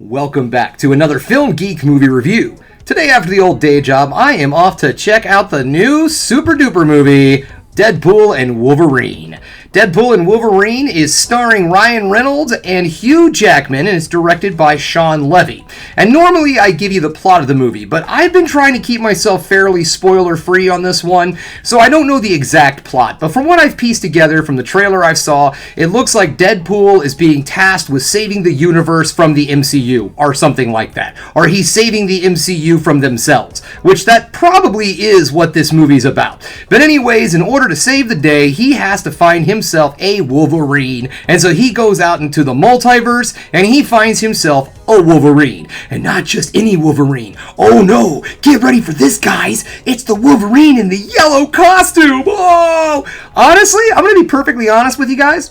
Welcome back to another Film Geek movie review. Today, after the old day job, I am off to check out the new super duper movie, Deadpool and Wolverine. Deadpool and Wolverine is starring Ryan Reynolds and Hugh Jackman and is directed by Sean Levy. And normally I give you the plot of the movie, but I've been trying to keep myself fairly spoiler-free on this one, so I don't know the exact plot. But from what I've pieced together from the trailer I saw, it looks like Deadpool is being tasked with saving the universe from the MCU, or something like that. Or he's saving the MCU from themselves, which that probably is what this movie's about. But anyways, in order to save the day, he has to find himself a Wolverine, and so he goes out into the multiverse and he finds himself a Wolverine, and not just any Wolverine. Oh no, get ready for this, guys. It's the Wolverine in the yellow costume. Oh, honestly, I'm gonna be perfectly honest with you guys.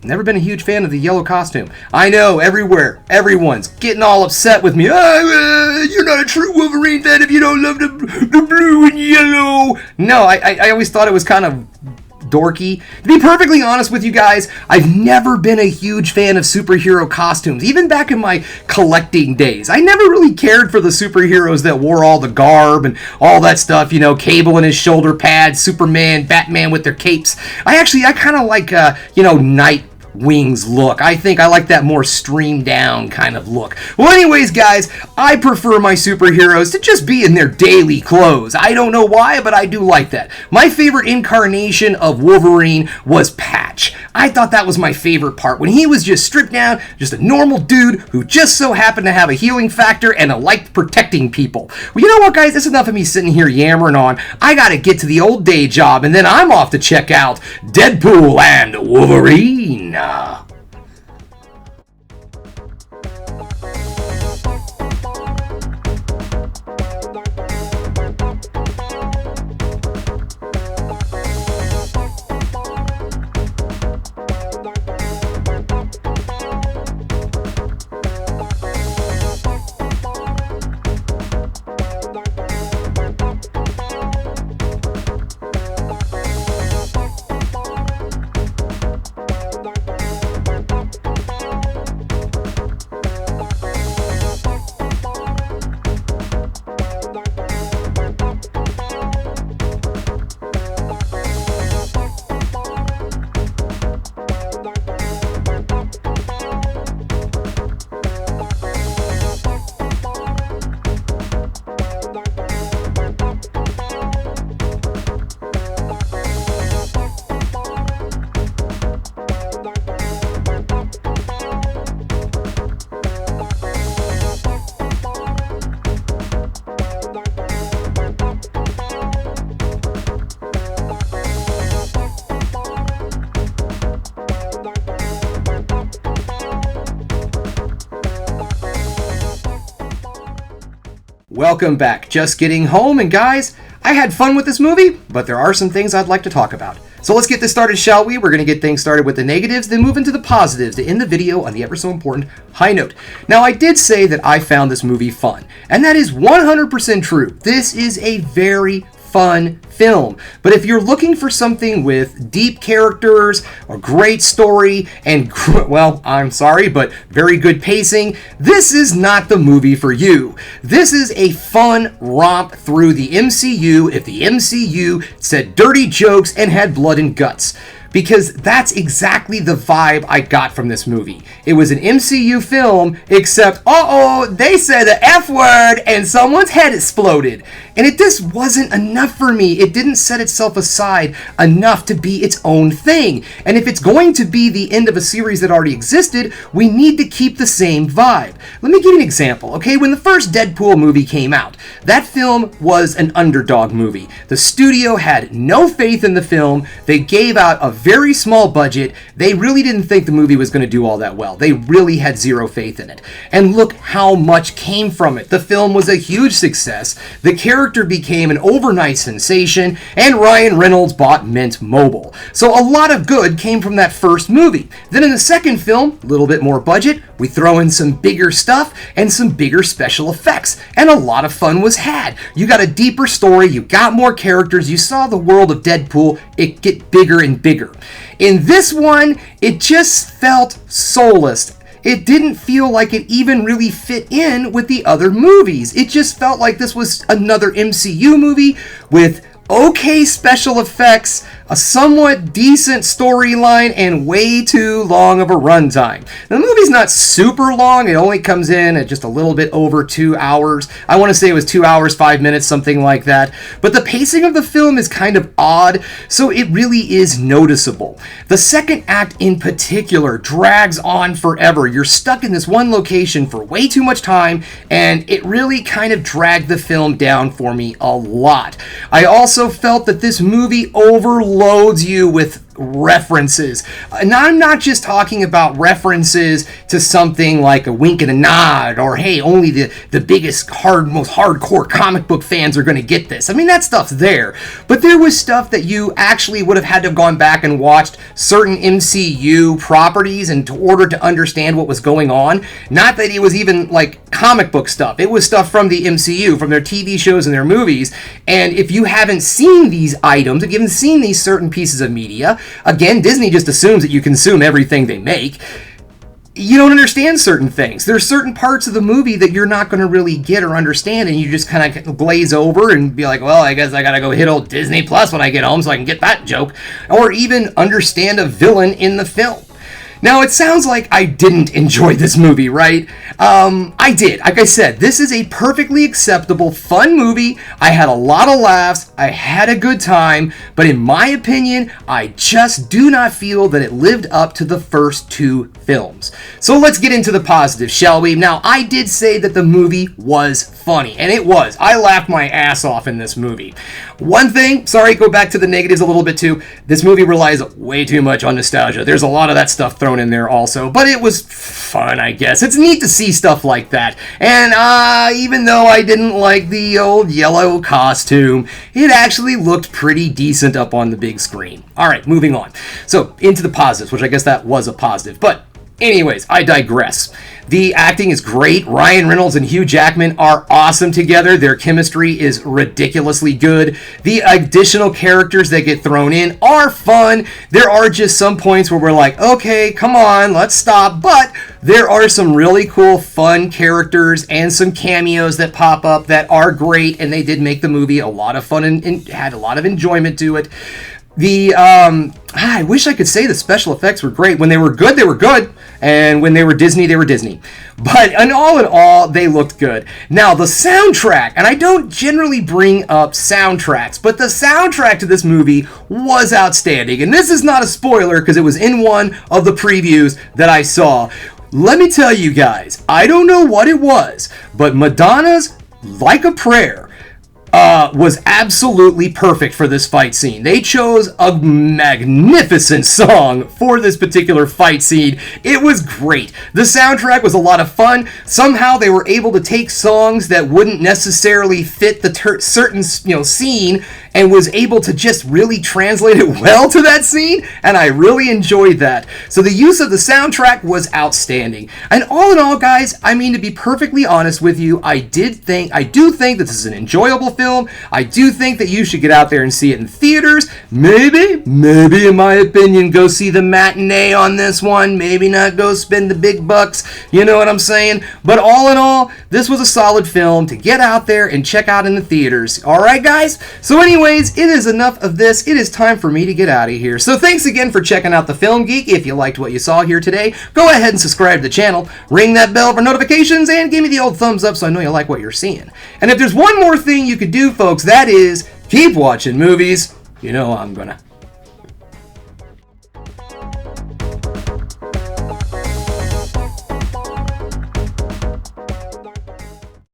Never been a huge fan of the yellow costume. I know, everywhere, everyone's getting all upset with me. You're not a true Wolverine fan if you don't love the blue and yellow. No, I always thought it was kind of dorky. To be perfectly honest with you guys, I've never been a huge fan of superhero costumes, even back in my collecting days. I never really cared for the superheroes that wore all the garb and all that stuff, you know, Cable and his shoulder pads, Superman, Batman with their capes. I kind of like, Nightwing's look. I think I like that more streamed down kind of look. Well, anyways, guys, I prefer my superheroes to just be in their daily clothes. I don't know why, but I do like that. My favorite incarnation of Wolverine was Patch. I thought that was my favorite part, when he was just stripped down, just a normal dude who just so happened to have a healing factor and liked protecting people. Well, you know what, guys? That's enough of me sitting here yammering on. I gotta get to the old day job, and then I'm off to check out Deadpool and Wolverine. Welcome back. Just getting home, and guys, I had fun with this movie, but there are some things I'd like to talk about. So let's get this started, shall we? We're going to get things started with the negatives, then move into the positives to end the video on the ever so important high note. Now, I did say that I found this movie fun, and that is 100% true. This is a very fun film. But if you're looking for something with deep characters, a great story, and, well, I'm sorry, but very good pacing, this is not the movie for you. This is a fun romp through the MCU if the MCU said dirty jokes and had blood and guts. Because that's exactly the vibe I got from this movie. It was an MCU film, except, they said the F word and someone's head exploded. And it just wasn't enough for me. It didn't set itself aside enough to be its own thing. And if it's going to be the end of a series that already existed, we need to keep the same vibe. Let me give you an example, okay? When the first Deadpool movie came out, that film was an underdog movie. The studio had no faith in the film. They gave out a very small budget. They really didn't think the movie was going to do all that well. They really had zero faith in it. And look how much came from it. The film was a huge success. The character became an overnight sensation, and Ryan Reynolds bought Mint Mobile. So a lot of good came from that first movie. Then in the second film, a little bit more budget, we throw in some bigger stuff and some bigger special effects, and a lot of fun was had. You got a deeper story, you got more characters, you saw the world of Deadpool, it get bigger and bigger. In this one, it just felt soulless. it didn't feel like it even really fit in with the other movies. It just felt like this was another MCU movie with okay special effects, a somewhat decent storyline, and way too long of a runtime. The movie's not super long. It only comes in at just a little bit over 2 hours. I want to say it was 2 hours, 5 minutes, something like that. But the pacing of the film is kind of odd, so it really is noticeable. The second act in particular drags on forever. You're stuck in this one location for way too much time, and it really kind of dragged the film down for me a lot. I also felt that this movie overloads you with references. And I'm not just talking about references to something like a wink and a nod, or hey, only the biggest, most hardcore comic book fans are going to get this. I mean, that stuff's there. But there was stuff that you actually would have had to have gone back and watched certain MCU properties in order to understand what was going on. Not that it was even like comic book stuff. It was stuff from the MCU, from their TV shows and their movies. And if you haven't seen these items, if you haven't seen these certain pieces of media, again, Disney just assumes that you consume everything they make. You don't understand certain things. There's certain parts of the movie that you're not going to really get or understand, and you just kind of glaze over and be like, well, I guess I got to go hit old Disney Plus when I get home so I can get that joke, or even understand a villain in the film. Now, it sounds like I didn't enjoy this movie, right? I did. Like I said, this is a perfectly acceptable, fun movie. I had a lot of laughs. I had a good time. But in my opinion, I just do not feel that it lived up to the first two films. So let's get into the positives, shall we? Now, I did say that the movie was funny, and it was. I laughed my ass off in this movie. One thing, sorry, go back to the negatives a little bit too. This movie relies way too much on nostalgia. There's a lot of that stuff thrown in there also, but it was fun, I guess. It's neat to see stuff like that. And even though I didn't like the old yellow costume, it actually looked pretty decent up on the big screen. All right, moving on. So into the positives, which I guess that was a positive, but anyways, I digress. The acting is great. Ryan Reynolds and Hugh Jackman are awesome together. Their chemistry is ridiculously good. The additional characters that get thrown in are fun. There are just some points where we're like, okay, come on, let's stop. But there are some really cool, fun characters and some cameos that pop up that are great, and they did make the movie a lot of fun and had a lot of enjoyment to it. I wish I could say the special effects were great. When they were good, they were good. And when they were Disney, they were Disney. But in all, they looked good. Now, the soundtrack, and I don't generally bring up soundtracks, but the soundtrack to this movie was outstanding. And this is not a spoiler because it was in one of the previews that I saw. Let me tell you guys, I don't know what it was, but Madonna's Like a Prayer was absolutely perfect for this fight scene. They chose a magnificent song for this particular fight scene. It was great. The soundtrack was a lot of fun. Somehow they were able to take songs that wouldn't necessarily fit the certain scene and was able to just really translate it well to that scene, and I really enjoyed that. So the use of the soundtrack was outstanding. And all in all, guys, I mean, to be perfectly honest with you, I do think that this is an enjoyable film. I do think that you should get out there and see it in theaters. Maybe in my opinion, go see the matinee on this one. Maybe not go spend the big bucks. You know what I'm saying? But all in all, this was a solid film to get out there and check out in the theaters. All right, guys? So anyways, it is enough of this. It is time for me to get out of here. So thanks again for checking out the Film Geek. If you liked what you saw here today, go ahead and subscribe to the channel, ring that bell for notifications, and give me the old thumbs up so I know you like what you're seeing. And if there's one more thing you could do, folks, that is keep watching movies. You know I'm gonna.